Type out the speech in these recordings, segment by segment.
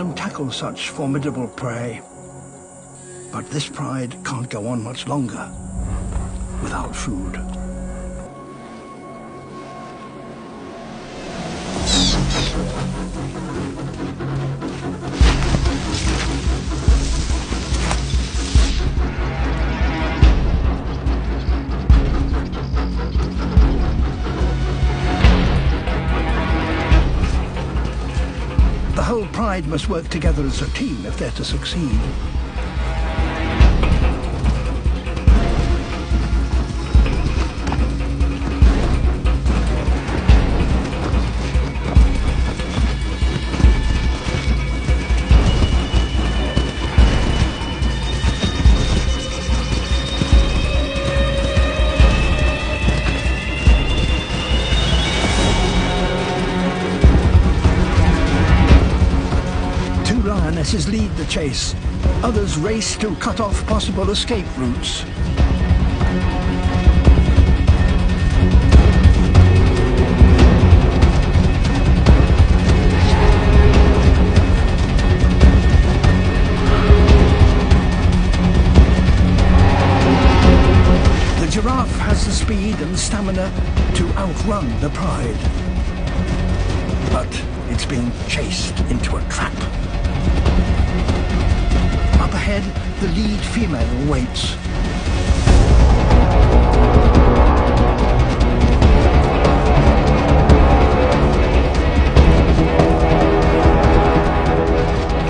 seldom tackle such formidable prey. But this pride can't go on much longer without food. The whole pride must work together as a team if they're to succeed. Lionesses lead the chase. Others race to cut off possible escape routes. The giraffe has the speed and stamina to outrun the pride. But it's being chased into a trap. Up ahead, the lead female waits.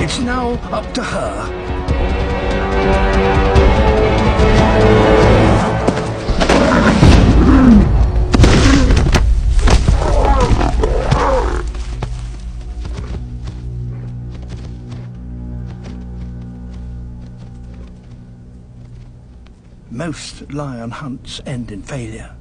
It's now up to her. Most lion hunts end in failure.